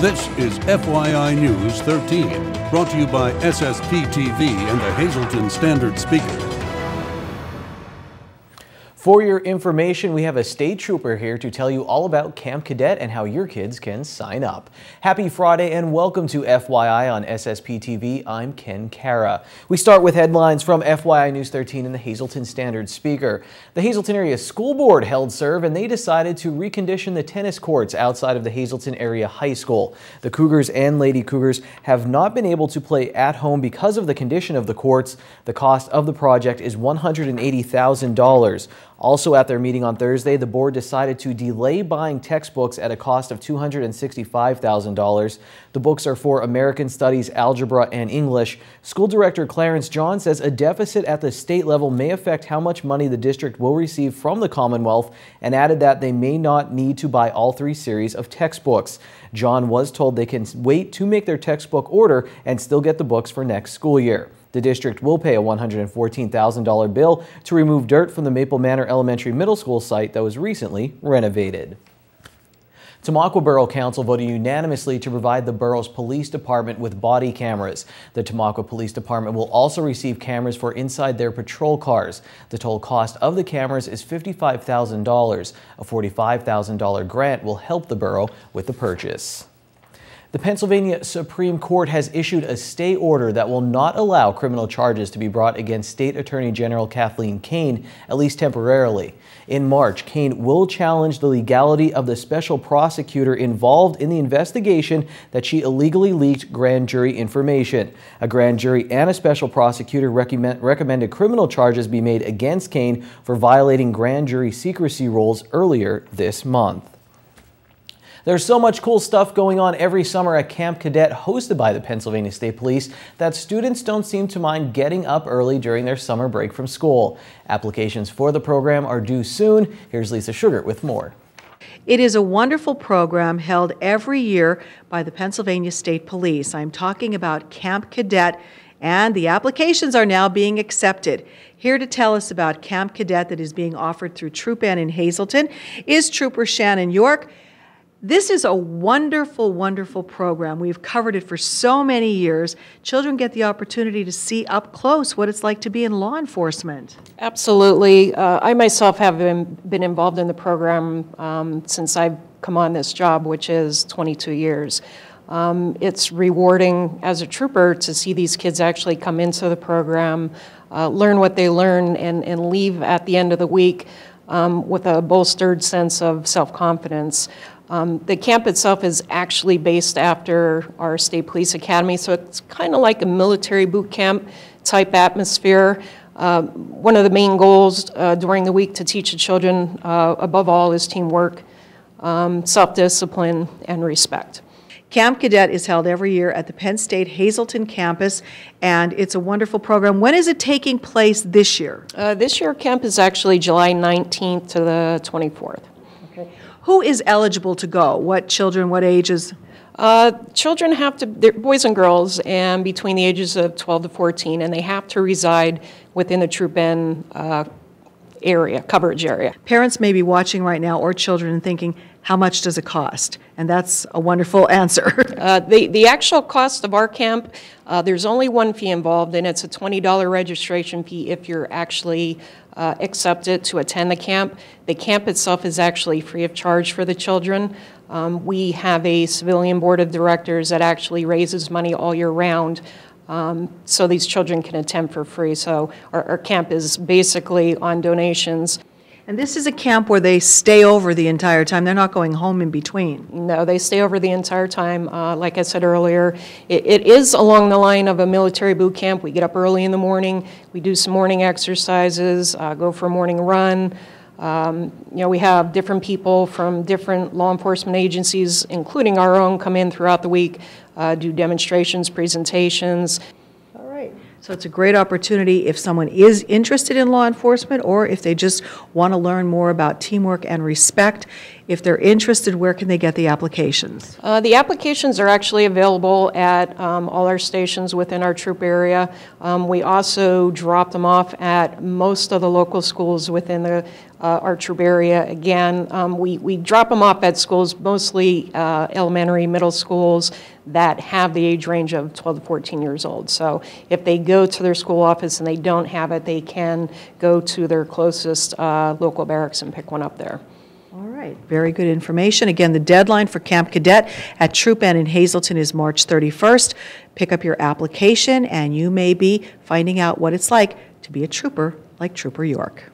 This is FYI News 13, brought to you by SSPTV and the Hazleton Standard Speaker. For your information, we have a state trooper here to tell you all about Camp Cadet and how your kids can sign up. Happy Friday and welcome to FYI on SSPTV. I'm Ken Cara. We start with headlines from FYI News 13 and the Hazleton Standard Speaker. The Hazleton Area School Board held serve and they decided to recondition the tennis courts outside of the Hazleton Area High School. The Cougars and Lady Cougars have not been able to play at home because of the condition of the courts. The cost of the project is $180,000. Also at their meeting on Thursday, the board decided to delay buying textbooks at a cost of $265,000. The books are for American Studies, Algebra, and English. School Director Clarence John says a deficit at the state level may affect how much money the district will receive from the Commonwealth, and added that they may not need to buy all three series of textbooks. John was told they can wait to make their textbook order and still get the books for next school year. The district will pay a $114,000 bill to remove dirt from the Maple Manor Elementary Middle School site that was recently renovated. Tamaqua Borough Council voted unanimously to provide the borough's police department with body cameras. The Tamaqua Police Department will also receive cameras for inside their patrol cars. The total cost of the cameras is $55,000. A $45,000 grant will help the borough with the purchase. The Pennsylvania Supreme Court has issued a stay order that will not allow criminal charges to be brought against State Attorney General Kathleen Kane, at least temporarily. In March, Kane will challenge the legality of the special prosecutor involved in the investigation that she illegally leaked grand jury information. A grand jury and a special prosecutor recommended criminal charges be made against Kane for violating grand jury secrecy rules earlier this month. There's so much cool stuff going on every summer at Camp Cadet, hosted by the Pennsylvania State Police, that students don't seem to mind getting up early during their summer break from school. Applications for the program are due soon. Here's Lisa Sugar with more. It is a wonderful program held every year by the Pennsylvania State Police. I'm talking about Camp Cadet, and the applications are now being accepted. Here to tell us about Camp Cadet that is being offered through Troop N in Hazleton is Trooper Shannon York. This is a wonderful, wonderful program. We've covered it for so many years. Children get the opportunity to see up close what it's like to be in law enforcement. Absolutely. I myself have been involved in the program since I've come on this job, which is 22 years. It's rewarding as a trooper to see these kids actually come into the program, learn what they learn, and leave at the end of the week with a bolstered sense of self-confidence. The camp itself is actually based after our State Police Academy, so it's kind of like a military boot camp type atmosphere. One of the main goals during the week to teach the children, above all, is teamwork, self-discipline, and respect. Camp Cadet is held every year at the Penn State Hazleton campus, and it's a wonderful program. When is it taking place this year? This year, camp is actually July 19th to the 24th. Who is eligible to go? What children, what ages? Children have to, they're boys and girls, and between the ages of 12 to 14, and they have to reside within the Troop N area, coverage area. Parents may be watching right now, or children, and thinking, how much does it cost? And that's a wonderful answer. The actual cost of our camp, there's only one fee involved, and it's a $20 registration fee if you're actually accepted to attend the camp. The camp itself is actually free of charge for the children. We have a civilian board of directors that actually raises money all year round, so these children can attend for free. So our camp is basically on donations. And this is a camp where they stay over the entire time. They're not going home in between. No, they stay over the entire time. Like I said earlier, it is along the line of a military boot camp. We get up early in the morning. We do some morning exercises, go for a morning run. You know, we have different people from different law enforcement agencies, including our own, come in throughout the week, do demonstrations, presentations. So it's a great opportunity if someone is interested in law enforcement, or if they just want to learn more about teamwork and respect. If they're interested, where can they get the applications? The applications are actually available at all our stations within our troop area. We also drop them off at most of the local schools within the our troop area. Again, we drop them off at schools, mostly elementary, middle schools that have the age range of 12 to 14 years old. So if they go to their school office and they don't have it, they can go to their closest local barracks and pick one up there. All right, very good information. Again, the deadline for Camp Cadet at Troop N in Hazleton is March 31st. Pick up your application and you may be finding out what it's like to be a trooper like Trooper York.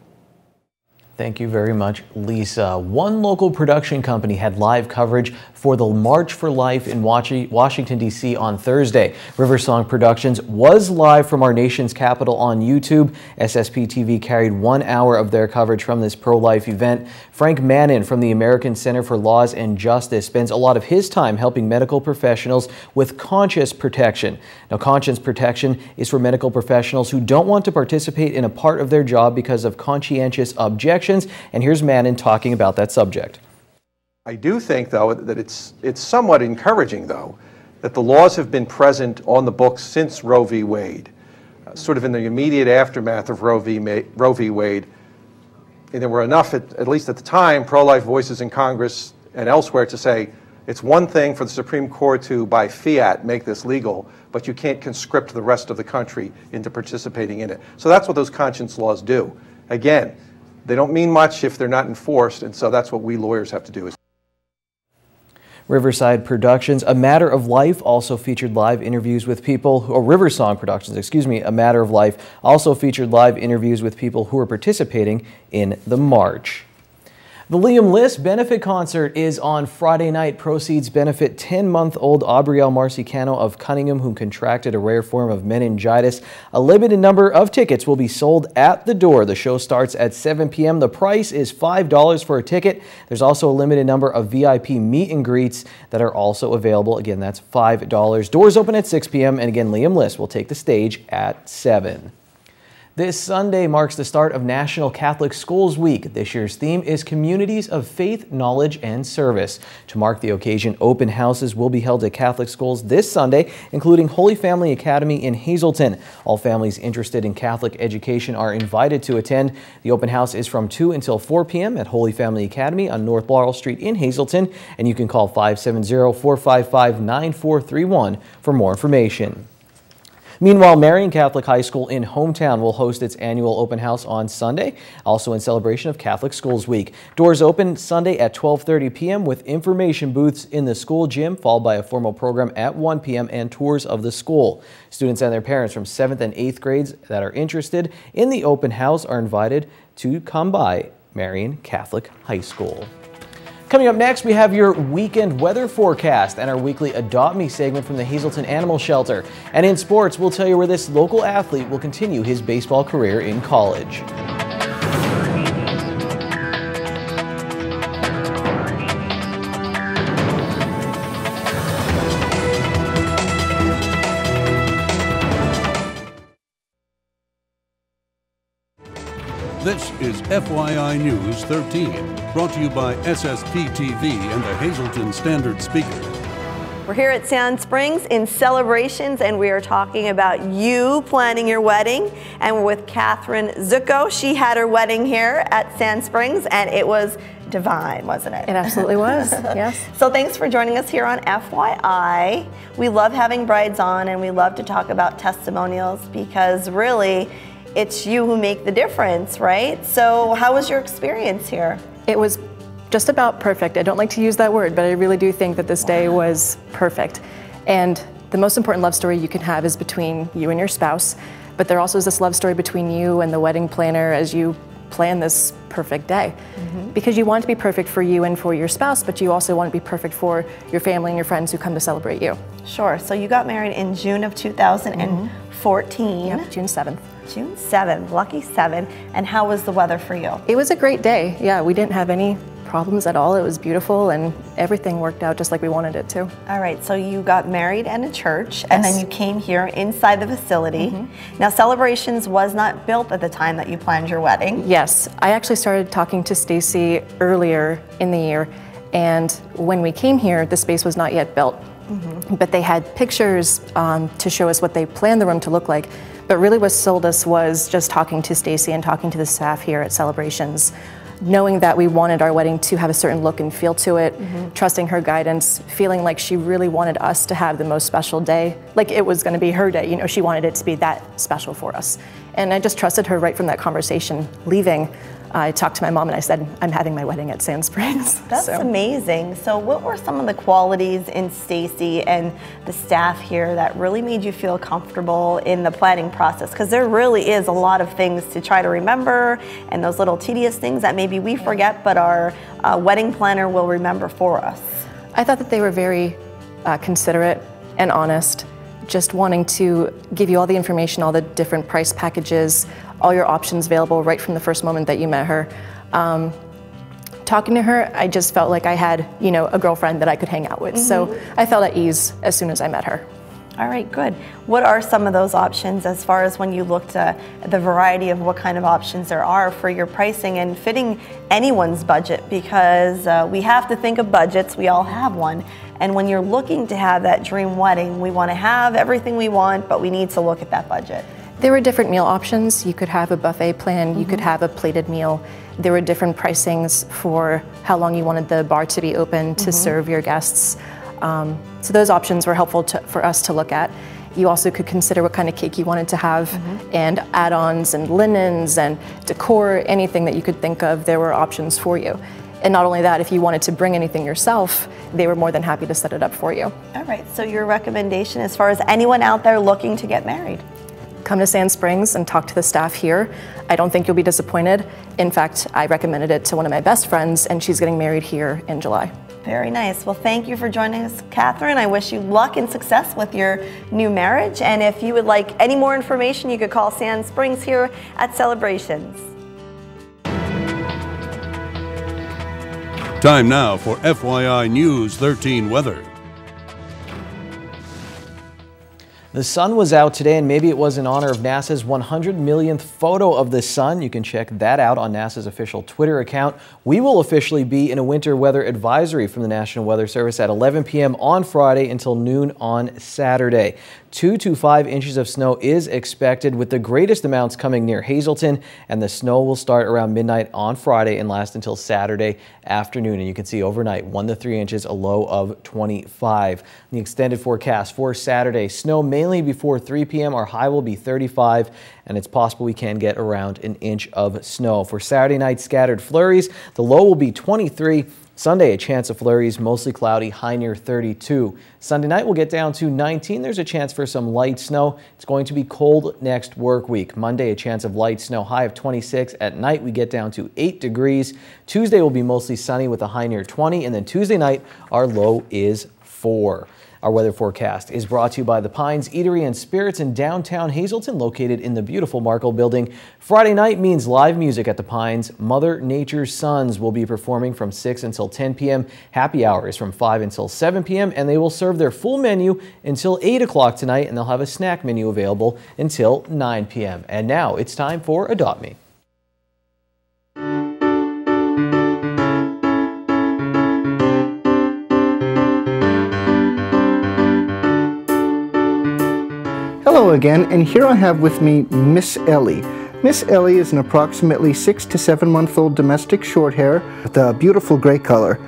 Thank you very much, Lisa. One local production company had live coverage for the March for Life in Washington, D.C. on Thursday. Riversong Productions was live from our nation's capital on YouTube. SSPTV carried 1 hour of their coverage from this pro-life event. Frank Mannon from the American Center for Laws and Justice spends a lot of his time helping medical professionals with conscious protection. Now, conscience protection is for medical professionals who don't want to participate in a part of their job because of conscientious objections. And here's Mannon talking about that subject. I do think, though, that it's somewhat encouraging, though, that the laws have been present on the books since Roe v. Wade, sort of in the immediate aftermath of Roe v. Wade. And there were enough, at least at the time, pro-life voices in Congress and elsewhere to say it's one thing for the Supreme Court to, by fiat, make this legal, but you can't conscript the rest of the country into participating in it. So that's what those conscience laws do. Again, they don't mean much if they're not enforced, and so that's what we lawyers have to do. Riverside Productions, A Matter of Life also featured live interviews with people, or Riversong Productions, excuse me, A Matter of Life also featured live interviews with people who are participating in the march. The Liam List benefit concert is on Friday night. Proceeds benefit 10-month-old Aubrielle Marcicano of Cunningham, who contracted a rare form of meningitis. A limited number of tickets will be sold at the door. The show starts at 7 p.m. The price is $5 for a ticket. There's also a limited number of VIP meet and greets that are also available. Again, that's $5. Doors open at 6 p.m. And again, Liam List will take the stage at 7. This Sunday marks the start of National Catholic Schools Week. This year's theme is Communities of Faith, Knowledge, and Service. To mark the occasion, open houses will be held at Catholic schools this Sunday, including Holy Family Academy in Hazleton. All families interested in Catholic education are invited to attend. The open house is from 2 until 4 p.m. at Holy Family Academy on North Laurel Street in Hazleton, and you can call 570-455-9431 for more information. Meanwhile, Marion Catholic High School in Hometown will host its annual open house on Sunday, also in celebration of Catholic Schools Week. Doors open Sunday at 12:30 p.m. with information booths in the school gym, followed by a formal program at 1 p.m. and tours of the school. Students and their parents from 7th and 8th grades that are interested in the open house are invited to come by Marion Catholic High School. Coming up next, we have your weekend weather forecast and our weekly Adopt Me segment from the Hazleton Animal Shelter. And in sports, we'll tell you where this local athlete will continue his baseball career in college. This is FYI News 13, brought to you by SSPTV and the Hazleton Standard Speaker. We're here at Sand Springs in celebrations, and we are talking about you planning your wedding. And we're with Catherine Zucco. She had her wedding here at Sand Springs, and it was divine, wasn't it? It absolutely was, yes. So thanks for joining us here on FYI. We love having brides on, and we love to talk about testimonials because really, it's you who make the difference, right? So how was your experience here? It was just about perfect. I don't like to use that word, but I really do think that this day was perfect. And the most important love story you can have is between you and your spouse, but there also is this love story between you and the wedding planner as you plan this perfect day. Because you want to be perfect for you and for your spouse, but you also want to be perfect for your family and your friends who come to celebrate you. Sure, so you got married in June of 2014. Yep, June 7th. June 7th, lucky 7. And how was the weather for you? It was a great day. Yeah, we didn't have any problems at all. It was beautiful and everything worked out just like we wanted it to. All right, so you got married in a church and then you came here inside the facility. Now, Celebrations was not built at the time that you planned your wedding. Yes, I actually started talking to Stacy earlier in the year, and when we came here, the space was not yet built. But they had pictures to show us what they planned the room to look like. But really what sold us was just talking to Stacy and talking to the staff here at Celebrations. knowing that we wanted our wedding to have a certain look and feel to it, trusting her guidance, feeling like she really wanted us to have the most special day, like it was going to be her day. You know, she wanted it to be that special for us. And I just trusted her right from that conversation. Leaving, I talked to my mom and I said, I'm having my wedding at Sand Springs. That's amazing. So what were some of the qualities in Stacy and the staff here that really made you feel comfortable in the planning process? Because there really is a lot of things to try to remember, and those little tedious things that maybe we forget, but our wedding planner will remember for us. I thought that they were very considerate and honest, just wanting to give you all the information, all the different price packages, all your options available right from the first moment that you met her. Talking to her, I just felt like I had, you know, a girlfriend that I could hang out with. So I felt at ease as soon as I met her. All right, good. What are some of those options as far as when you looked at the variety of what kind of options there are for your pricing and fitting anyone's budget? Because we have to think of budgets, we all have one. And when you're looking to have that dream wedding, we want to have everything we want, but we need to look at that budget. There were different meal options. You could have a buffet plan, you could have a plated meal. There were different pricings for how long you wanted the bar to be open to serve your guests. So those options were helpful for us to look at. You also could consider what kind of cake you wanted to have, and add-ons and linens and decor, anything that you could think of, there were options for you. And not only that, if you wanted to bring anything yourself, they were more than happy to set it up for you. All right, so your recommendation as far as anyone out there looking to get married? Come to Sand Springs and talk to the staff here. I don't think you'll be disappointed. In fact, I recommended it to one of my best friends, and she's getting married here in July. Very nice. Well, thank you for joining us, Catherine. I wish you luck and success with your new marriage. And if you would like any more information, you could call Sand Springs here at Celebrations. Time now for FYI News 13 weather. The sun was out today, and maybe it was in honor of NASA's 100 millionth photo of the sun. You can check that out on NASA's official Twitter account. We will officially be in a winter weather advisory from the National Weather Service at 11 p.m. on Friday until noon on Saturday. 2 to 5 inches of snow is expected, with the greatest amounts coming near Hazleton, and the snow will start around midnight on Friday and last until Saturday afternoon. And you can see overnight 1 to 3 inches, a low of 25. The extended forecast for Saturday: snow mainly before 3 p.m. Our high will be 35, and it's possible we can get around an inch of snow. For Saturday night, scattered flurries. The low will be 23. Sunday, a chance of flurries, mostly cloudy, high near 32. Sunday night, we'll get down to 19. There's a chance for some light snow. It's going to be cold next work week. Monday, a chance of light snow, high of 26. At night, we get down to 8 degrees. Tuesday will be mostly sunny with a high near 20. And then Tuesday night, our low is 4. Our weather forecast is brought to you by the Pines Eatery and Spirits in downtown Hazleton, located in the beautiful Markle building. Friday night means live music at the Pines. Mother Nature's Sons will be performing from 6 until 10 p.m. Happy hour is from 5 until 7 p.m. and they will serve their full menu until 8 o'clock tonight, and they'll have a snack menu available until 9 p.m. And now it's time for Adopt Me. Hello again, and here I have with me Miss Ellie. Miss Ellie is an approximately 6 to 7 month old domestic shorthair with a beautiful gray color.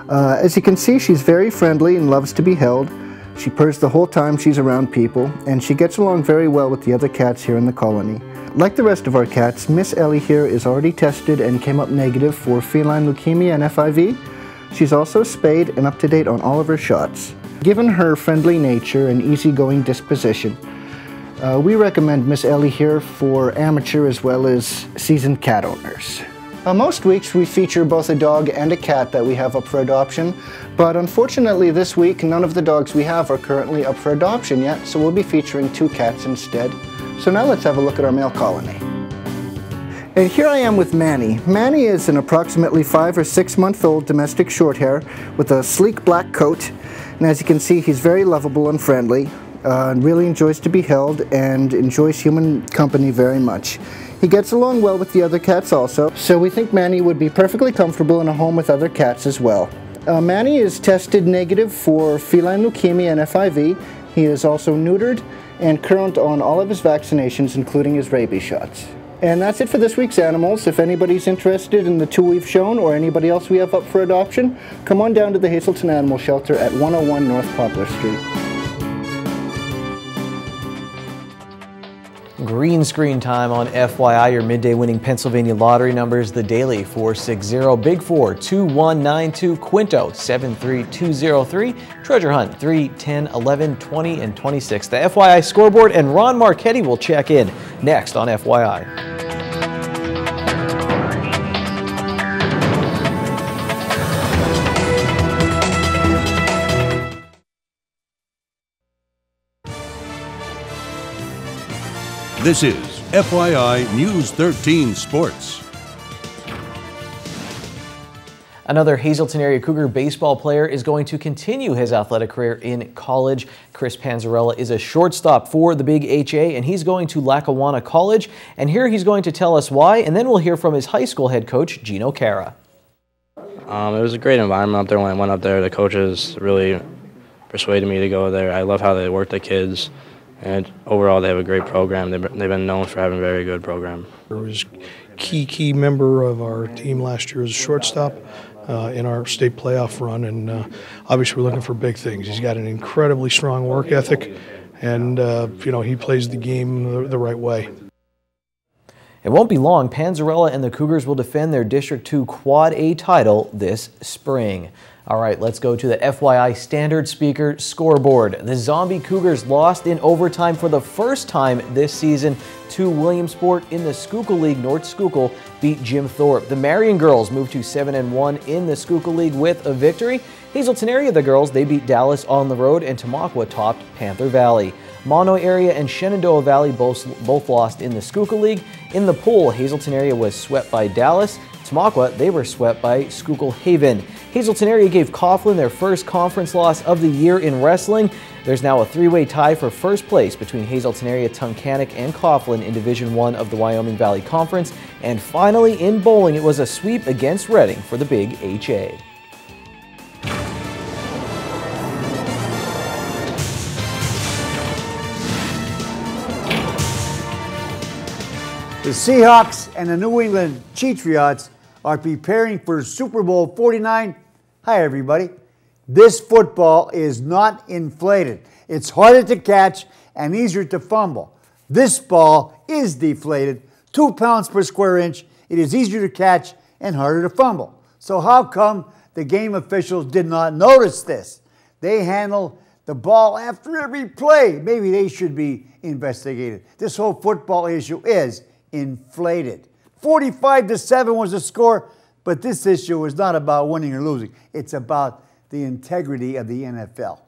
As you can see, she's very friendly and loves to be held. She purrs the whole time she's around people, and she gets along very well with the other cats here in the colony. Like the rest of our cats, Miss Ellie here is already tested and came up negative for feline leukemia and FIV. She's also spayed and up to date on all of her shots. Given her friendly nature and easygoing disposition, we recommend Miss Ellie here for amateur as well as seasoned cat owners. Most weeks we feature both a dog and a cat that we have up for adoption, but unfortunately this week none of the dogs we have are currently up for adoption yet, so we'll be featuring 2 cats instead. So now let's have a look at our male colony. And here I am with Manny. Manny is an approximately 5 or 6 month old domestic shorthair with a sleek black coat, and as you can see, he's very lovable and friendly. And really enjoys to be held and enjoys human company very much. He gets along well with the other cats also, so we think Manny would be perfectly comfortable in a home with other cats as well. Manny is tested negative for feline leukemia and FIV. He is also neutered and current on all of his vaccinations, including his rabies shots. And that's it for this week's Animals. If anybody's interested in the two we've shown or anybody else we have up for adoption, come on down to the Hazelton Animal Shelter at 101 North Poplar Street. Green screen time on FYI, your midday winning Pennsylvania lottery numbers. The daily 460, Big 4 2192, Quinto 73203, Treasure Hunt 3, 10, 11, 20, and 26. The FYI scoreboard, and Ron Marchetti will check in next on FYI. This is FYI News 13 Sports. Another Hazelton area Cougar baseball player is going to continue his athletic career in college. Chris Panzarella is a shortstop for the Big HA, and he's going to Lackawanna College. And here he's going to tell us why, and then we'll hear from his high school head coach, Gino Cara. It was a great environment up there when I went up there. The coaches really persuaded me to go there. I love how they work the kids. And overall, they have a great program. They've been known for having a very good program. He was a key member of our team last year as a shortstop in our state playoff run, and obviously we're looking for big things. He's got an incredibly strong work ethic, and he plays the game the right way. It won't be long. Panzarella and the Cougars will defend their District 2 Quad A title this spring. All right, let's go to the FYI Standard Speaker scoreboard. The Zombie Cougars lost in overtime for the first time this season to Williamsport in the Schuylkill League. North Schuylkill beat Jim Thorpe. The Marion girls moved to 7-1 in the Schuylkill League with a victory. Hazelton area, the girls, they beat Dallas on the road, and Tamaqua topped Panther Valley. Mono area and Shenandoah Valley both lost in the Schuylkill League. In the pool, Hazelton area was swept by Dallas. Tamaqua, they were swept by Schuylkill Haven. Hazelton area gave Coughlin their first conference loss of the year in wrestling. There's now a three-way tie for first place between Hazelton area, Tunkhannock, and Coughlin in Division 1 of the Wyoming Valley Conference. And finally, in bowling, it was a sweep against Reading for the Big HA. The Seahawks and the New England Patriots are preparing for Super Bowl 49. Hi, everybody. This football is not inflated. It's harder to catch and easier to fumble. This ball is deflated, 2 pounds per square inch. It is easier to catch and harder to fumble. So how come the game officials did not notice this? They handle the ball after every play. Maybe they should be investigated. This whole football issue is inflated. 45-7 was the score, but this issue is not about winning or losing. It's about the integrity of the NFL.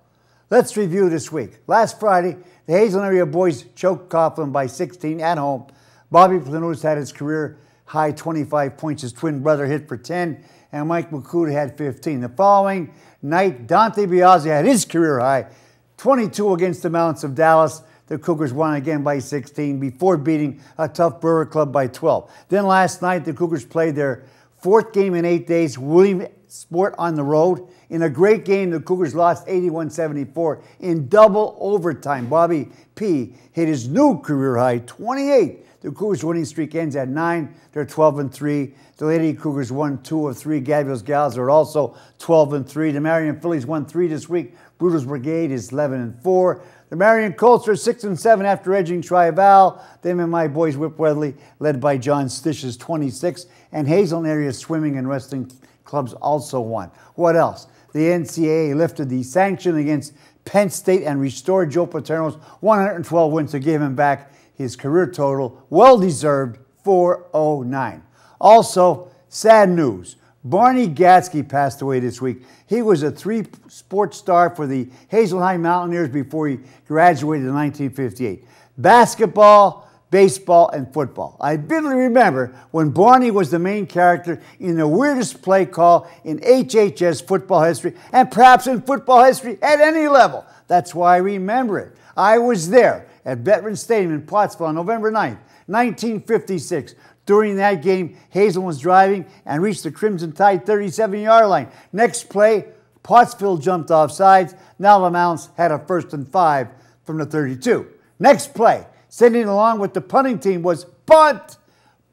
Let's review this week. Last Friday, the Hazelton area boys choked Coughlin by 16 at home. Bobby Planutis had his career high 25 points. His twin brother hit for 10, and Mike McCuda had 15. The following night, Dante Biazzi had his career high 22 against the Mounts of Dallas. The Cougars won again by 16 before beating a tough Brewer club by 12. Then last night, the Cougars played their fourth game in 8 days, Williamsport on the road. In a great game, the Cougars lost 81-74 in double overtime. Bobby P. hit his new career high, 28. The Cougars' winning streak ends at 9. They're 12-3. The Lady Cougars won 2 of 3. Gaville's Gals are also 12-3. The Marion Phillies won 3 this week. Brutal's Brigade is 11-4. The Marion Colts are 6-7 after edging Tri-Val. Them and my boys Whip Weatherly, led by John Stish, is 26. And Hazelton area swimming and wrestling clubs also won. What else? The NCAA lifted the sanction against Penn State and restored Joe Paterno's 112 wins to give him back his career total, well-deserved, 409. Also, sad news. Barney Gatsky passed away this week. He was a three-sport star for the Hazelton High Mountaineers before he graduated in 1958. Basketball, baseball, and football. I vividly remember when Barney was the main character in the weirdest play call in HHS football history, and perhaps in football history at any level. That's why I remember it. I was there at Veterans Stadium in Pottsville on November 9th, 1956. During that game, Hazelton was driving and reached the Crimson Tide 37-yard line. Next play, Pottsville jumped off sides. Now the Mounts had a 1st and 5 from the 32. Next play, sending along with the punting team was punt.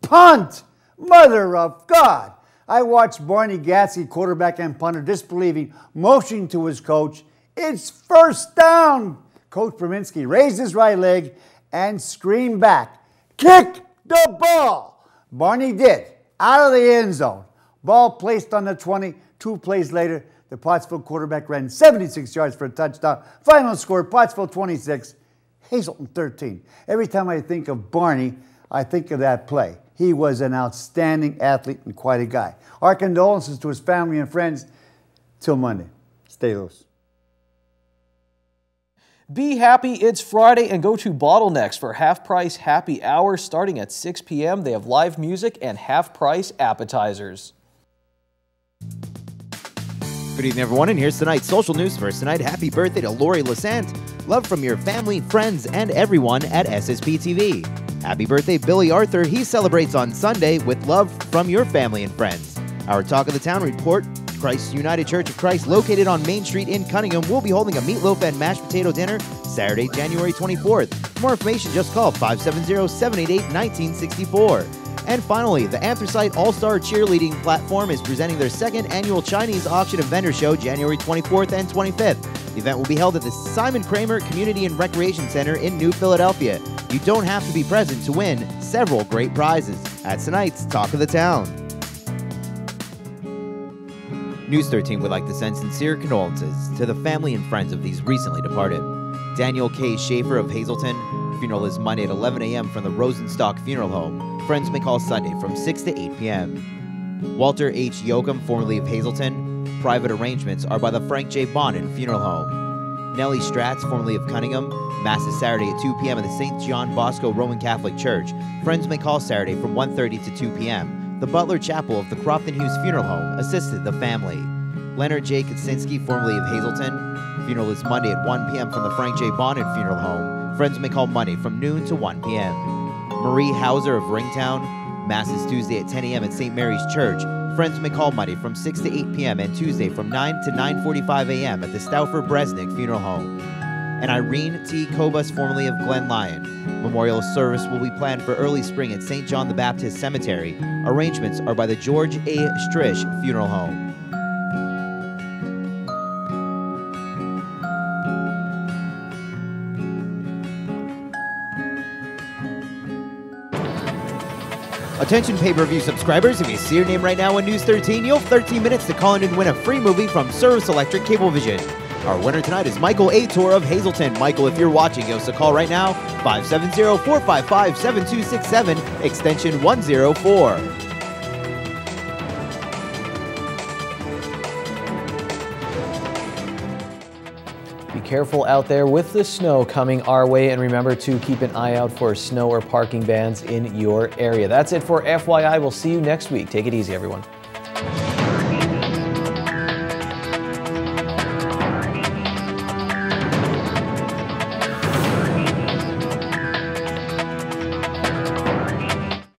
punt! Mother of God! I watched Barney Gatsky, quarterback and punter, disbelieving, motioning to his coach. It's first down! Coach Brominski raised his right leg and screamed back, kick the ball! Barney did, out of the end zone. Ball placed on the 20. 2 plays later, the Pottsville quarterback ran 76 yards for a touchdown. Final score, Pottsville 26, Hazleton 13. Every time I think of Barney, I think of that play. He was an outstanding athlete and quite a guy. Our condolences to his family and friends. Till Monday. Stay loose. Be happy, it's Friday, and go to Bottlenecks for half-price happy hour starting at 6 p.m. They have live music and half-price appetizers. Good evening, everyone, and here's tonight's social news. First tonight, happy birthday to Lori Lassant. Love from your family, friends, and everyone at SSPTV. Happy birthday, Billy Arthur. He celebrates on Sunday with love from your family and friends. Our Talk of the Town report, Christ United Church of Christ, located on Main Street in Cunningham, will be holding a meatloaf and mashed potato dinner Saturday, January 24th. For more information, just call 570-788-1964. And finally, the Anthracite All-Star Cheerleading Platform is presenting their second annual Chinese Auction and Vendor Show January 24th and 25th. The event will be held at the Simon Kramer Community and Recreation Center in New Philadelphia. You don't have to be present to win several great prizes. That's tonight's Talk of the Town. News 13 would like to send sincere condolences to the family and friends of these recently departed. Daniel K. Schaefer of Hazleton. Funeral is Monday at 11 a.m. from the Rosenstock Funeral Home. Friends may call Sunday from 6 to 8 p.m. Walter H. Yoakum, formerly of Hazleton. Private arrangements are by the Frank J. Bonin Funeral Home. Nellie Stratz, formerly of Cunningham. Mass is Saturday at 2 p.m. at the St. John Bosco Roman Catholic Church. Friends may call Saturday from 1:30 to 2 p.m. The Butler Chapel of the Crofton Hughes Funeral Home assisted the family. Leonard J. Kaczynski, formerly of Hazleton. Funeral is Monday at 1 p.m. from the Frank J. Bonin Funeral Home. Friends may call Monday from noon to 1 p.m. Marie Hauser of Ringtown. Mass is Tuesday at 10 a.m. at St. Mary's Church. Friends may call Monday from 6 to 8 p.m. and Tuesday from 9 to 9:45 a.m. at the Stauffer Bresnik Funeral Home. And Irene T. Kobus, formerly of Glen Lyon. Memorial service will be planned for early spring at St. John the Baptist Cemetery. Arrangements are by the George A. Strish Funeral Home. Attention pay-per-view subscribers, if you see your name right now on News 13, you'll have 13 minutes to call in and win a free movie from Service Electric Cablevision. Our winner tonight is Michael A. Tor of Hazleton. Michael, if you're watching, give us a call right now, 570-455-7267, extension 104. Be careful out there with the snow coming our way, and remember to keep an eye out for snow or parking bans in your area. That's it for FYI. We'll see you next week. Take it easy, everyone.